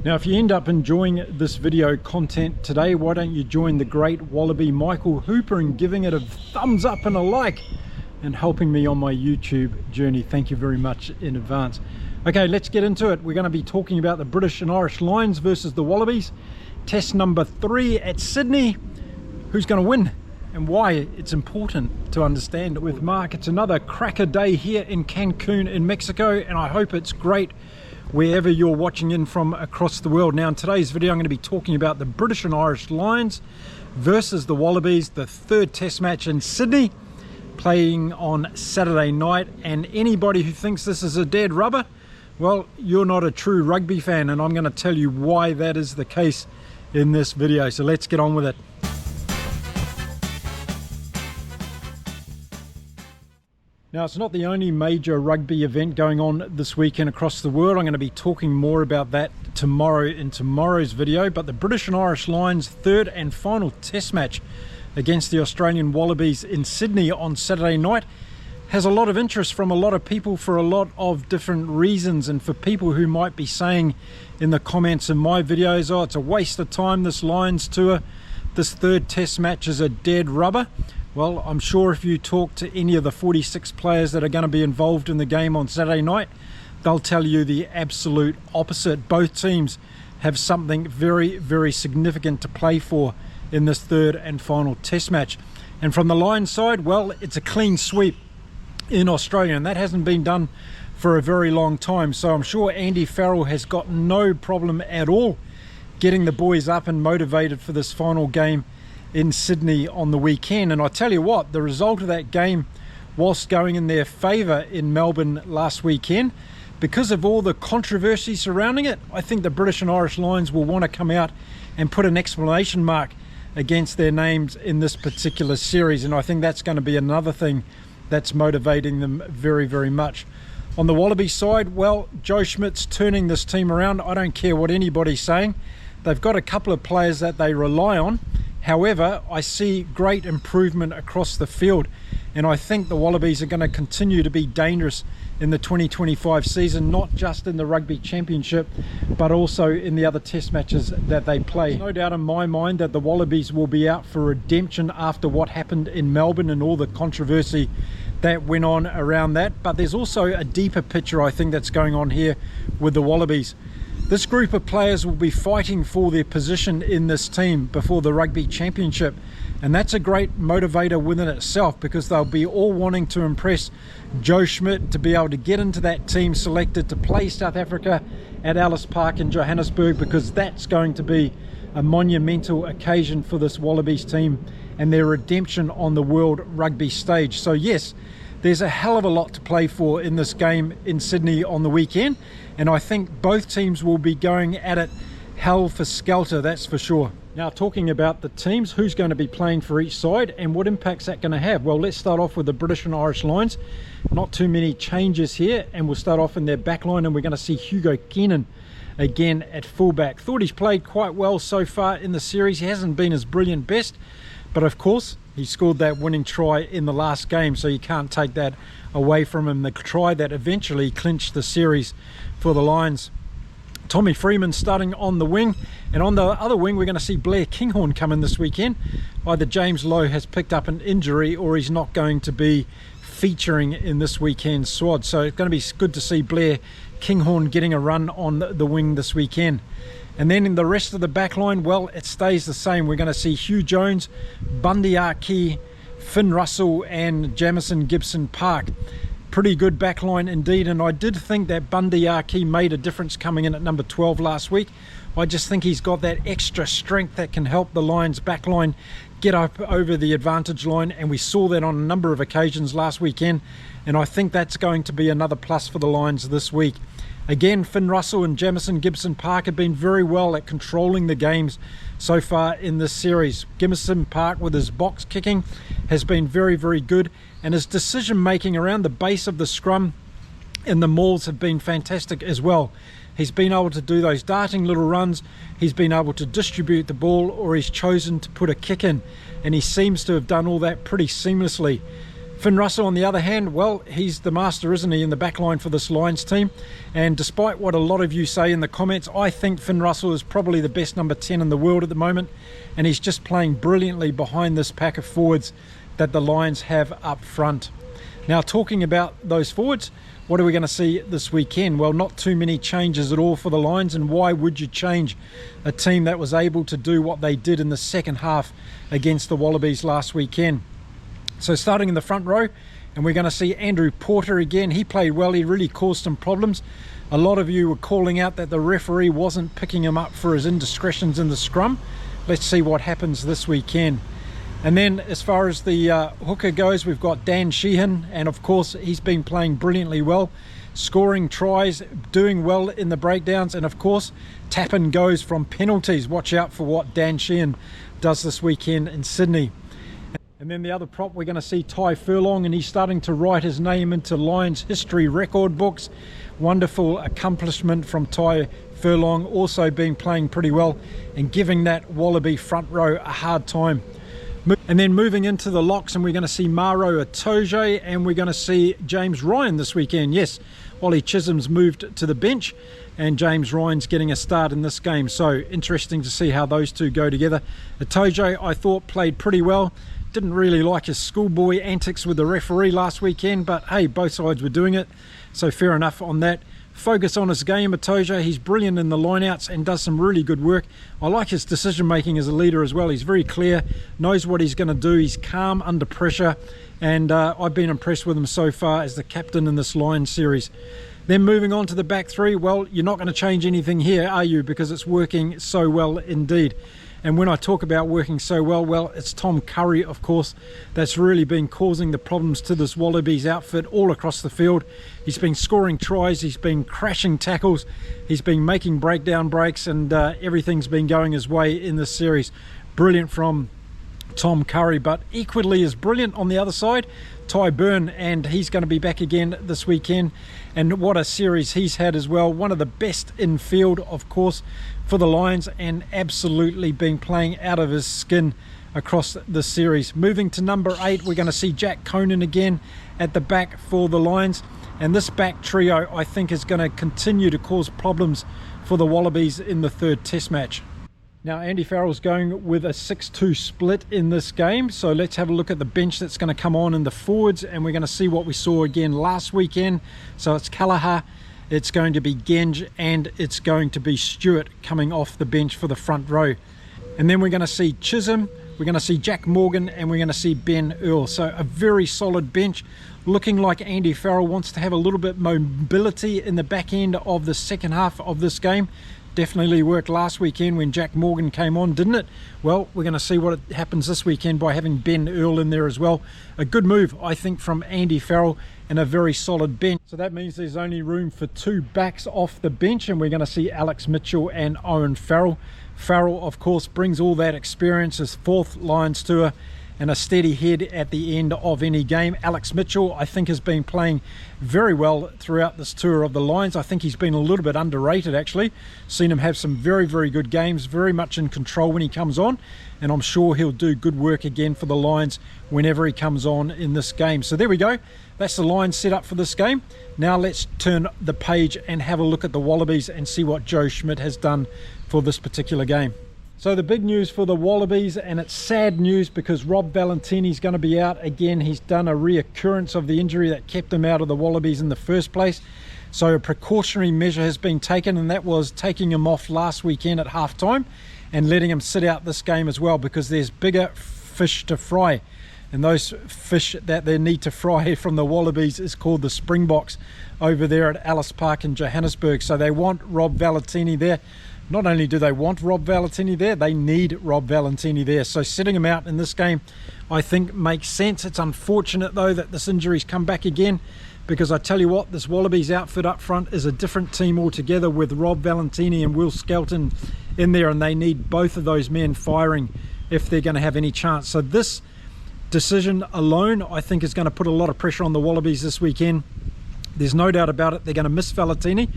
Now, if you end up enjoying this video content today, why don't you join the great Wallaby Michael Hooper in giving it a thumbs up and a like and helping me on my YouTube journey. Thank you very much in advance. Okay, let's get into it. We're going to be talking about the British and Irish Lions versus the Wallabies. Test number 3 at Sydney. Who's going to win and why? It's important to understand with Mark. It's another cracker day here in Cancun in Mexico, and I hope it's great wherever you're watching in from across the world. Now, in today's video, I'm going to be talking about the British and Irish Lions versus the Wallabies, the third test match in Sydney, playing on Saturday night. And anybody who thinks this is a dead rubber, well, you're not a true rugby fan, and I'm going to tell you why that is the case in this video. So let's get on with it. Now, it's not the only major rugby event going on this weekend across the world. I'm going to be talking more about that tomorrow in tomorrow's video. But the British and Irish Lions' third and final test match against the Australian Wallabies in Sydney on Saturday night has a lot of interest from a lot of people for a lot of different reasons. And for people who might be saying in the comments in my videos, oh, it's a waste of time, this Lions tour, this third test match is a dead rubber. Well, I'm sure if you talk to any of the 46 players that are going to be involved in the game on Saturday night, they'll tell you the absolute opposite. Both teams have something very, very significant to play for in this third and final test match. And from the Lions side, well, it's a clean sweep in Australia, and that hasn't been done for a very long time. So I'm sure Andy Farrell has got no problem at all getting the boys up and motivated for this final game in Sydney on the weekend. And I tell you what, the result of that game, whilst going in their favour in Melbourne last weekend, because of all the controversy surrounding it, I think the British and Irish Lions will want to come out and put an exclamation mark against their names in this particular series, and I think that's going to be another thing that's motivating them very, very much. On the Wallaby side, well, Joe Schmidts turning this team around. I don't care what anybody's saying. They've got a couple of players that they rely on. However, I see great improvement across the field, and I think the Wallabies are going to continue to be dangerous in the 2025 season, not just in the Rugby Championship, but also in the other test matches that they play. There's no doubt in my mind that the Wallabies will be out for redemption after what happened in Melbourne and all the controversy that went on around that. But there's also a deeper picture, I think, that's going on here with the Wallabies. This group of players will be fighting for their position in this team before the Rugby Championship, and that's a great motivator within itself, because they'll be all wanting to impress Joe Schmidts to be able to get into that team selected to play South Africa at Ellis Park in Johannesburg, because that's going to be a monumental occasion for this Wallabies team and their redemption on the world rugby stage. So yes, there's a hell of a lot to play for in this game in Sydney on the weekend, and I think both teams will be going at it hell for skelter, that's for sure. Now, talking about the teams, who's going to be playing for each side and what impact's that going to have? Well, let's start off with the British and Irish Lions. Not too many changes here, and we'll start off in their backline, and we're going to see Hugo Keenan again at fullback. Thought he's played quite well so far in the series. He hasn't been his brilliant best, but of course he scored that winning try in the last game, so you can't take that away from him. The try that eventually clinched the series for the Lions. Tommy Freeman starting on the wing, and on the other wing we're going to see Blair Kinghorn come in this weekend. Either James Lowe has picked up an injury or he's not going to be featuring in this weekend's squad, so it's going to be good to see Blair Kinghorn getting a run on the wing this weekend. And then in the rest of the back line, well, it stays the same. We're going to see Hugh Jones, Bundy Aki, Finn Russell and Jamison Gibson Park. Pretty good back line indeed, and I did think that Bundy Aki made a difference coming in at number 12 last week. I just think he's got that extra strength that can help the Lions back line get up over the advantage line, and we saw that on a number of occasions last weekend, and I think that's going to be another plus for the Lions this week. Again, Finn Russell and Jamison Gibson Park have been very well at controlling the games so far in this series. Gibson Park, with his box kicking, has been very, very good, and his decision making around the base of the scrum and the mauls have been fantastic as well. He's been able to do those darting little runs, he's been able to distribute the ball, or he's chosen to put a kick in, and he seems to have done all that pretty seamlessly. Finn Russell, on the other hand, well, he's the master, isn't he, in the back line for this Lions team. And despite what a lot of you say in the comments, I think Finn Russell is probably the best number 10 in the world at the moment. And he's just playing brilliantly behind this pack of forwards that the Lions have up front. Now, talking about those forwards, what are we going to see this weekend? Well, not too many changes at all for the Lions. And why would you change a team that was able to do what they did in the second half against the Wallabies last weekend? So starting in the front row, and we're going to see Andrew Porter again. He played well. He really caused some problems. A lot of you were calling out that the referee wasn't picking him up for his indiscretions in the scrum. Let's see what happens this weekend. And then as far as the hooker goes, we've got Dan Sheehan, and of course he's been playing brilliantly well, scoring tries, doing well in the breakdowns, and of course tap and goes from penalties. Watch out for what Dan Sheehan does this weekend in Sydney. And then the other prop, we're going to see Ty Furlong, and he's starting to write his name into Lions history record books. Wonderful accomplishment from Ty Furlong, also been playing pretty well and giving that Wallaby front row a hard time. And then moving into the locks, and we're going to see Maro Itoje, and we're going to see James Ryan this weekend. Yes, Wally Chisholm's moved to the bench, and James Ryan's getting a start in this game. So interesting to see how those two go together. Itoje, I thought, played pretty well. Didn't really like his schoolboy antics with the referee last weekend, but hey, both sides were doing it, so fair enough on that. Focus on his game, Itoje. He's brilliant in the lineouts and does some really good work. I like his decision making as a leader as well. He's very clear, knows what he's going to do. He's calm under pressure, and I've been impressed with him so far as the captain in this Lions series. Then moving on to the back three, well, you're not going to change anything here, are you? Because it's working so well indeed. And when I talk about working so well, it's Tom Curry, of course, that's really been causing the problems to this Wallabies outfit all across the field. He's been scoring tries, he's been crashing tackles, he's been making breakdown breaks, and everything's been going his way in this series. Brilliant from Tom Curry, but equally as brilliant on the other side, Ty Byrne, and he's going to be back again this weekend. And what a series he's had as well. One of the best in field, of course, for the Lions, and absolutely been playing out of his skin across the series. Moving to number 8, we're going to see Jack Conan again at the back for the Lions. And this back trio, I think, is going to continue to cause problems for the Wallabies in the third test match. Now, Andy Farrell's going with a 6-2 split in this game. So let's have a look at the bench that's going to come on in the forwards. And we're going to see what we saw again last weekend. So it's Callagher, it's going to be Genge, and it's going to be Stewart coming off the bench for the front row. And then we're going to see Chisholm, we're going to see Jack Morgan, and we're going to see Ben Earl. So a very solid bench. Looking like Andy Farrell wants to have a little bit mobility in the back end of the second half of this game. Definitely worked last weekend when Jack Morgan came on, didn't it? Well, we're going to see what happens this weekend by having Ben Earl in there as well. A good move, I think, from Andy Farrell, and a very solid bench. So that means there's only room for 2 backs off the bench, and we're going to see Alex Mitchell and Owen Farrell. Farrell, of course, brings all that experience, his 4th Lions tour, and a steady head at the end of any game. Alex Mitchell, I think, has been playing very well throughout this tour of the Lions. I think he's been a little bit underrated, actually. Seen him have some very, very good games, very much in control when he comes on, and I'm sure he'll do good work again for the Lions whenever he comes on in this game. So there we go. That's the Lions set up for this game. Now let's turn the page and have a look at the Wallabies and see what Joe Schmidt has done for this particular game. So the big news for the Wallabies, and it's sad news because Rob Valentini's going to be out again. He's done a reoccurrence of the injury that kept him out of the Wallabies in the first place. So a precautionary measure has been taken, and that was taking him off last weekend at halftime and letting him sit out this game as well, because there's bigger fish to fry. And those fish that they need to fry from the Wallabies is called the Springboks over there at Ellis Park in Johannesburg. So they want Rob Valentini there. Not only do they want Rob Valentini there, they need Rob Valentini there. So setting him out in this game, I think, makes sense. It's unfortunate, though, that this injury's come back again, because I tell you what, this Wallabies outfit up front is a different team altogether with Rob Valentini and Will Skelton in there, and they need both of those men firing if they're going to have any chance. So this decision alone, I think, is going to put a lot of pressure on the Wallabies this weekend. There's no doubt about it. They're going to miss Valentini,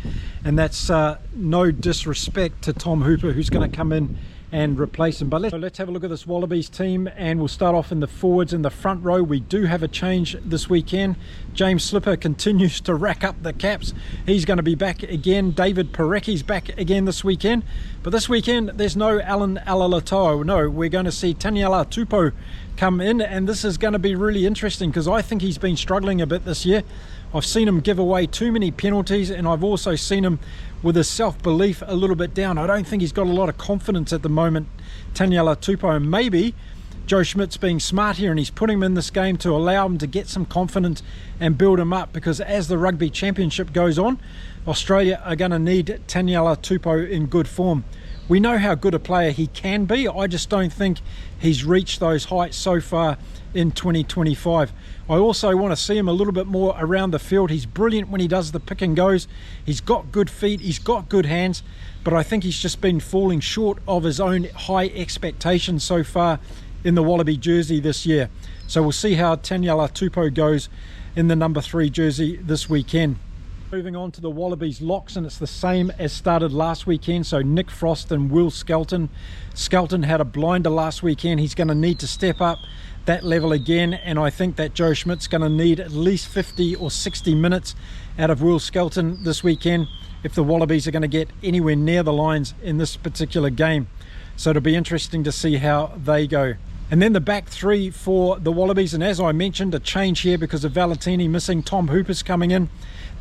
and that's no disrespect to Tom Hooper, who's going to come in and replace him. But let's have a look at this Wallabies team, and we'll start off in the forwards. In the front row, we do have a change this weekend. James Slipper continues to rack up the caps. He's going to be back again. David Parecki's back again this weekend. But this weekend, there's no Alan Alalatoa. No, we're going to see Taniela Tupou come in, and this is going to be really interesting because I think he's been struggling a bit this year. I've seen him give away too many penalties, and I've also seen him with his self-belief a little bit down. I don't think he's got a lot of confidence at the moment, Taniela Tupou, and maybe Joe Schmidts being smart here and he's putting him in this game to allow him to get some confidence and build him up, because as the Rugby Championship goes on, Australia are going to need Taniela Tupou in good form. We know how good a player he can be. I just don't think he's reached those heights so far in 2025. I also want to see him a little bit more around the field. He's brilliant when he does the pick and goes. He's got good feet, he's got good hands, but I think he's just been falling short of his own high expectations so far in the Wallaby jersey this year. So we'll see how Taniela Tupou goes in the number 3 jersey this weekend. Moving on to the Wallabies locks, and it's the same as started last weekend. So Nick Frost and Will Skelton. Skelton had a blinder last weekend. He's going to need to step up that level again, and I think that Joe Schmidt's going to need at least 50 or 60 minutes out of Will Skelton this weekend if the Wallabies are going to get anywhere near the lines in this particular game. So it'll be interesting to see how they go. And then the back 3 for the Wallabies, and as I mentioned, a change here because of Valentini missing. Tom Hooper's coming in.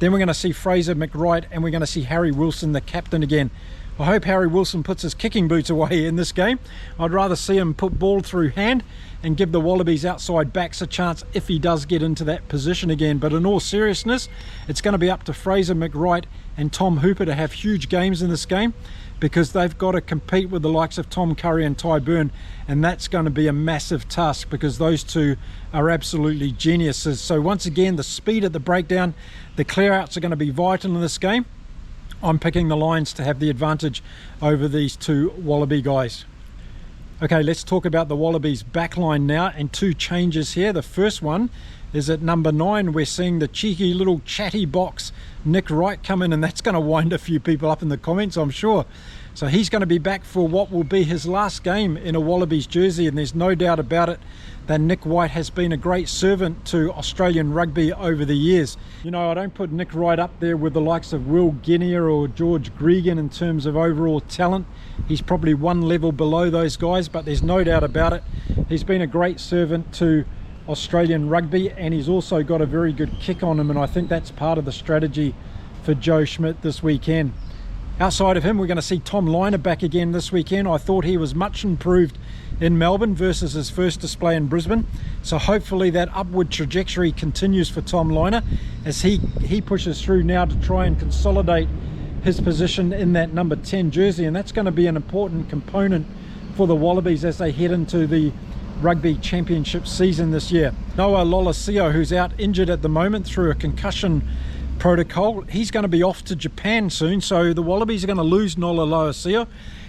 Then we're going to see Fraser McWright, and we're going to see Harry Wilson, the captain, again. I hope Harry Wilson puts his kicking boots away in this game. I'd rather see him put ball through hand and give the Wallabies outside backs a chance if he does get into that position again. But in all seriousness, it's going to be up to Fraser McWright and Tom Hooper to have huge games in this game, because they've got to compete with the likes of Tom Curry and Ty Byrne, and that's going to be a massive task because those two are absolutely geniuses. So once again, the speed at the breakdown, the clear-outs are going to be vital in this game. I'm picking the Lions to have the advantage over these two Wallaby guys. Okay, let's talk about the Wallabies backline now, and 2 changes here. The first one is at number 9. We're seeing the cheeky little chatty box Nick Wright come in, and that's going to wind a few people up in the comments, I'm sure. So he's going to be back for what will be his last game in a Wallabies jersey, and there's no doubt about it that Nick Wright has been a great servant to Australian rugby over the years. You know, I don't put Nick Wright up there with the likes of Will Guinea or George Gregan in terms of overall talent. He's probably one level below those guys, but there's no doubt about it. He's been a great servant to Australian rugby, and he's also got a very good kick on him, and I think that's part of the strategy for Joe Schmidt this weekend. Outside of him, we're going to see Tom Lynagh back again this weekend. I thought he was much improved in Melbourne versus his first display in Brisbane, so hopefully that upward trajectory continues for Tom Lynagh as he pushes through now to try and consolidate his position in that number 10 jersey, and that's going to be an important component for the Wallabies as they head into the Rugby Championship season this year. Noah Lolesio, who's out injured at the moment through a concussion protocol, he's going to be off to Japan soon, so the Wallabies are going to lose Noah Lolesio,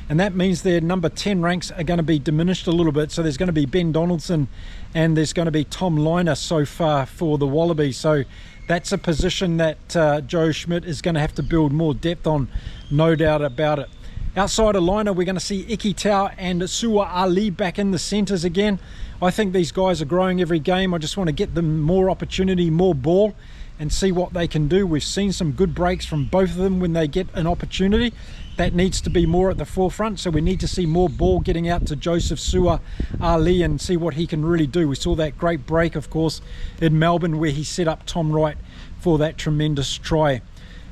and that means their number 10 ranks are going to be diminished a little bit. So there's going to be Ben Donaldson and there's going to be Tom Lynagh so far for the Wallabies. So that's a position that Joe Schmidt is going to have to build more depth on, no doubt about it. Outside of Lynagh, we're going to see Iki Tau and Su'a Ali back in the centres again. I think these guys are growing every game. I just want to get them more opportunity, more ball, and see what they can do. We've seen some good breaks from both of them when they get an opportunity. That needs to be more at the forefront, so we need to see more ball getting out to Joseph Su'a Ali and see what he can really do. We saw that great break, of course, in Melbourne where he set up Tom Wright for that tremendous try.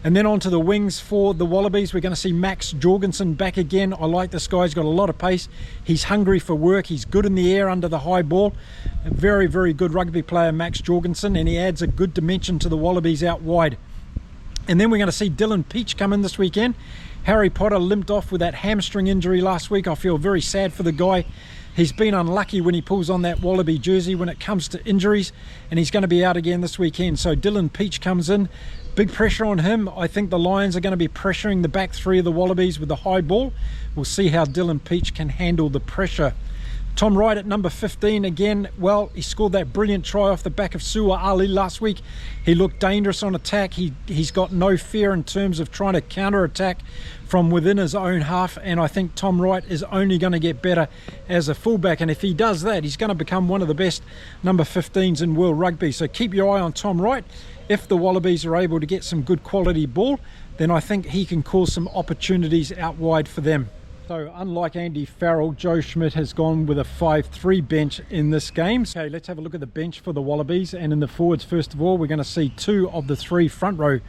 And then onto the wings for the Wallabies, we're going to see Max Jorgensen back again. I like this guy. He's got a lot of pace. He's hungry for work. He's good in the air under the high ball. A very, very good rugby player, Max Jorgensen, and he adds a good dimension to the Wallabies out wide. And then we're going to see Dylan Peach come in this weekend. Harry Potter limped off with that hamstring injury last week. I feel very sad for the guy. He's been unlucky when he pulls on that Wallaby jersey when it comes to injuries, and he's going to be out again this weekend. So Dylan Peach comes in. Big pressure on him. I think the Lions are going to be pressuring the back 3 of the Wallabies with the high ball. We'll see how Dylan Peach can handle the pressure. Tom Wright at number 15 again. Well, he scored that brilliant try off the back of Su'a Ali last week. He looked dangerous on attack. He's got no fear in terms of trying to counter-attack from within his own half, and I think Tom Wright is only going to get better as a fullback, and if he does that, he's going to become one of the best number 15s in world rugby. So keep your eye on Tom Wright. If the Wallabies are able to get some good quality ball, then I think he can cause some opportunities out wide for them. So unlike Andy Farrell, Joe Schmidts has gone with a 5-3 bench in this game. Okay, let's have a look at the bench for the Wallabies. And in the forwards, first of all, we're going to see 2 of the 3 front row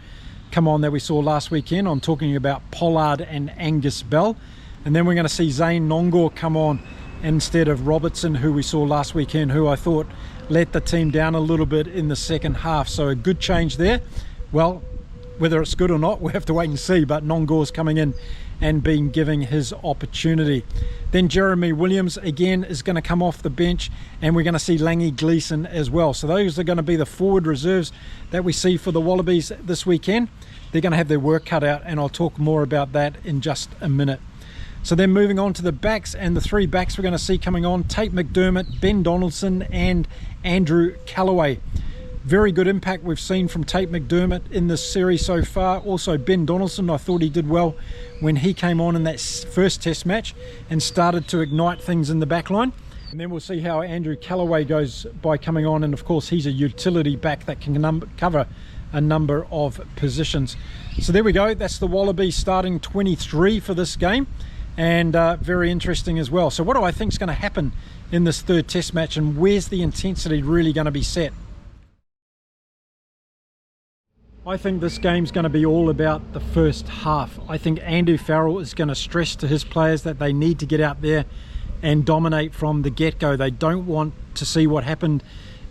come on that we saw last weekend. I'm talking about Pollard and Angus Bell. And then we're going to see Zane Nongor come on instead of Robertson, who we saw last weekend, who I thought let the team down a little bit in the second half. So a good change there. Well, whether it's good or not, we have to wait and see, but Nongor's coming in and being given his opportunity. Then Jeremy Williams again is going to come off the bench, and we're going to see Langy Gleeson as well. So those are going to be the forward reserves that we see for the Wallabies this weekend. They're going to have their work cut out, and I'll talk more about that in just a minute. So then moving on to the backs, and the 3 backs we're going to see coming on: Tate McDermott, Ben Donaldson and Andrew Callaway. Very good impact we've seen from Tate McDermott in this series so far. Also Ben Donaldson, I thought he did well when he came on in that first test match and started to ignite things in the back line. And then we'll see how Andrew Callaway goes by coming on, and of course he's a utility back that can cover a number of positions. So there we go, that's the Wallabies starting 23 for this game, and very interesting as well. So what do I think is going to happen in this third test match, and where's the intensity really going to be set? I think this game's going to be all about the first half. I think Andy Farrell is going to stress to his players that they need to get out there and dominate from the get-go. They don't want to see what happened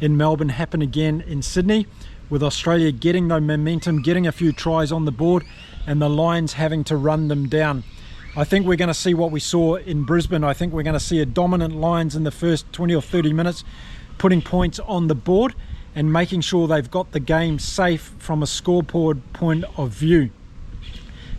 in Melbourne happen again in Sydney, with Australia getting the momentum, getting a few tries on the board, and the Lions having to run them down. I think we're going to see what we saw in Brisbane. I think we're going to see a dominant Lions in the first 20 or 30 minutes, putting points on the board and making sure they've got the game safe from a scoreboard point of view.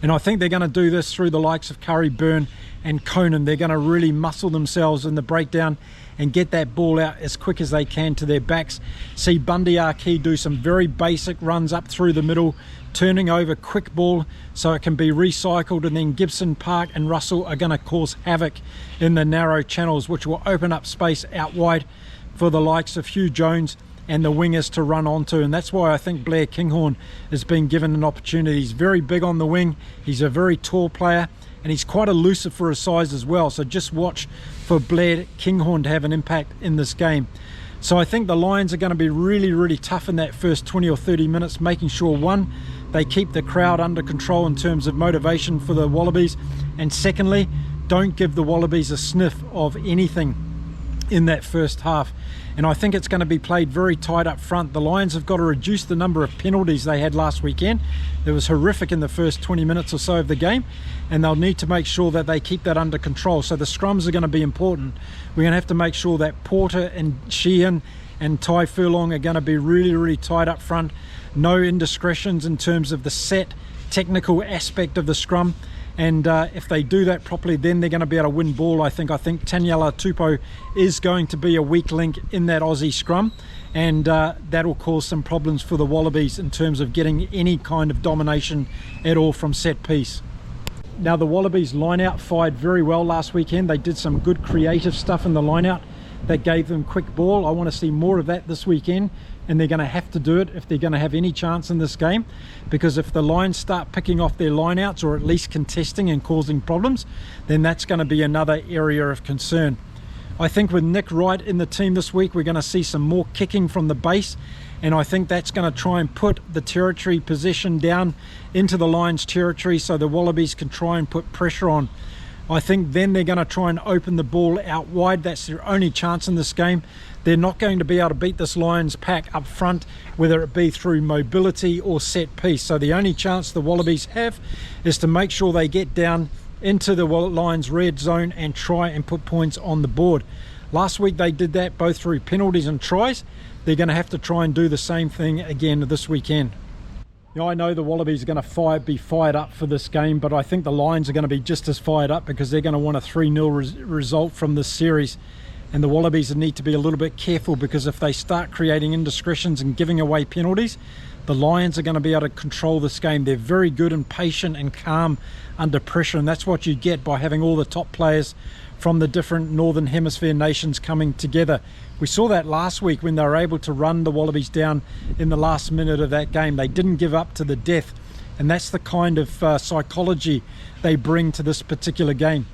And I think they're going to do this through the likes of Curry, Byrne and Conan. They're going to really muscle themselves in the breakdown and get that ball out as quick as they can to their backs. See Bundy Arki do some very basic runs up through the middle, turning over quick ball so it can be recycled, and then Gibson, Park and Russell are going to cause havoc in the narrow channels, which will open up space out wide for the likes of Hugh Jones and the wingers to run onto. And that's why I think Blair Kinghorn has been given an opportunity. He's very big on the wing, he's a very tall player, and he's quite elusive for his size as well. So just watch for Blair Kinghorn to have an impact in this game. So I think the Lions are going to be really tough in that first 20 or 30 minutes, making sure, one, they keep the crowd under control in terms of motivation for the Wallabies, and secondly, don't give the Wallabies a sniff of anything in that first half. And I think it's going to be played very tight up front. The Lions have got to reduce the number of penalties they had last weekend. It was horrific in the first 20 minutes or so of the game, and they'll need to make sure that they keep that under control. So the scrums are going to be important. We're going to have to make sure that Porter and Sheehan and Ty Furlong are going to be really tight up front. No indiscretions in terms of the set technical aspect of the scrum. And if they do that properly, then they're going to be able to win ball. I think Taniela Tupou is going to be a weak link in that Aussie scrum, and that will cause some problems for the Wallabies in terms of getting any kind of domination at all from set piece. Now the Wallabies line out fired very well last weekend. They did some good creative stuff in the line out that gave them quick ball. I want to see more of that this weekend, and they're going to have to do it if they're going to have any chance in this game, because if the Lions start picking off their lineouts or at least contesting and causing problems, then that's going to be another area of concern. I think with Nick Wright in the team this week, we're going to see some more kicking from the base, and I think that's going to try and put the territory position down into the Lions territory so the Wallabies can try and put pressure on. I think then they're going to try and open the ball out wide. That's their only chance in this game. They're not going to be able to beat this Lions pack up front, whether it be through mobility or set piece. So the only chance the Wallabies have is to make sure they get down into the Lions red zone and try and put points on the board. Last week they did that both through penalties and tries. They're going to have to try and do the same thing again this weekend. Now, I know the Wallabies are going to be fired up for this game, but I think the Lions are going to be just as fired up because they're going to want a 3-0 result from this series. and the Wallabies need to be a little bit careful, because if they start creating indiscretions and giving away penalties, the Lions are going to be able to control this game. They're very good and patient and calm under pressure, and that's what you get by having all the top players from the different Northern Hemisphere nations coming together. We saw that last week when they were able to run the Wallabies down in the last minute of that game. They didn't give up to the death, and that's the kind of psychology they bring to this particular game.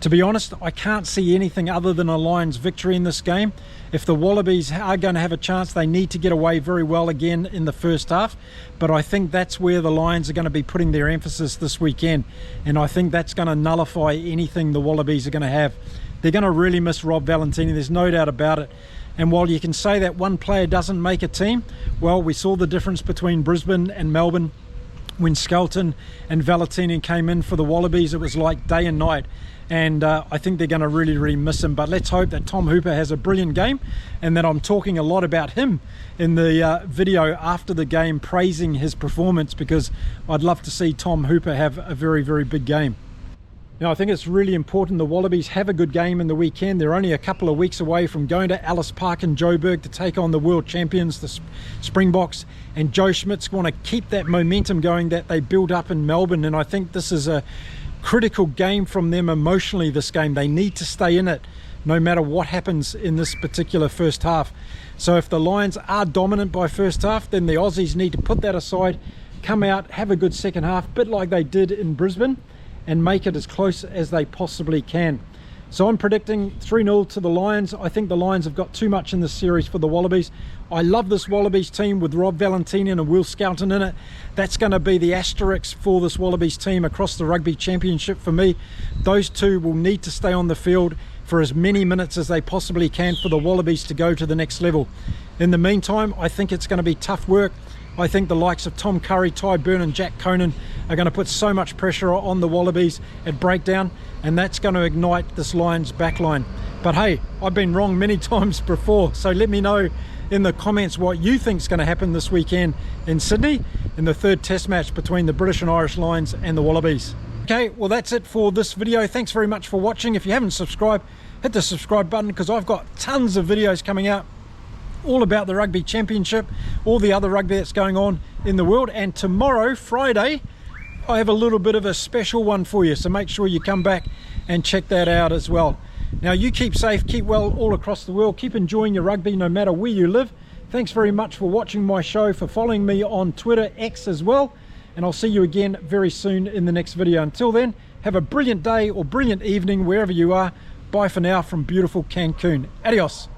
To be honest, I can't see anything other than a Lions victory in this game. If the Wallabies are going to have a chance, they need to get away very well again in the first half. But I think that's where the Lions are going to be putting their emphasis this weekend. And I think that's going to nullify anything the Wallabies are going to have. They're going to really miss Rob Valentini, there's no doubt about it. And while you can say that one player doesn't make a team, well, we saw the difference between Brisbane and Melbourne. When Skelton and Valentini came in for the Wallabies, it was like day and night. And I think they're going to really miss him. But let's hope that Tom Hooper has a brilliant game, and that I'm talking a lot about him in the video after the game, praising his performance, because I'd love to see Tom Hooper have a very big game. Now, I think it's really important the Wallabies have a good game in the weekend. They're only a couple of weeks away from going to Ellis Park in Joburg to take on the world champions, the Springboks, and Joe Schmidts want to keep that momentum going that they built up in Melbourne. And I think this is a critical game from them emotionally, this game. They need to stay in it no matter what happens in this particular first half. So if the Lions are dominant by first half, then the Aussies need to put that aside, come out, have a good second half, bit like they did in Brisbane, and make it as close as they possibly can. So I'm predicting 3-0 to the Lions. I think the Lions have got too much in this series for the Wallabies. I love this Wallabies team with Rob Valentini and Will Skelton in it. That's going to be the asterisk for this Wallabies team across the Rugby Championship for me. Those two will need to stay on the field for as many minutes as they possibly can for the Wallabies to go to the next level. In the meantime, I think it's going to be tough work. I think the likes of Tom Curry, Ty Byrne and Jack Conan are going to put so much pressure on the Wallabies at breakdown, and that's going to ignite this Lions backline. But hey, I've been wrong many times before, so let me know in the comments what you think is going to happen this weekend in Sydney in the third test match between the British and Irish Lions and the Wallabies. Okay, well that's it for this video. Thanks very much for watching. If you haven't subscribed, hit the subscribe button, because I've got tons of videos coming out all about the Rugby Championship, all the other rugby that's going on in the world. And tomorrow, Friday, I have a little bit of a special one for you, so make sure you come back and check that out as well. Now, you keep safe, keep well all across the world, keep enjoying your rugby no matter where you live. Thanks very much for watching my show, for following me on Twitter, X as well, and I'll see you again very soon in the next video. Until then, have a brilliant day or brilliant evening wherever you are. Bye for now from beautiful Cancun. Adios.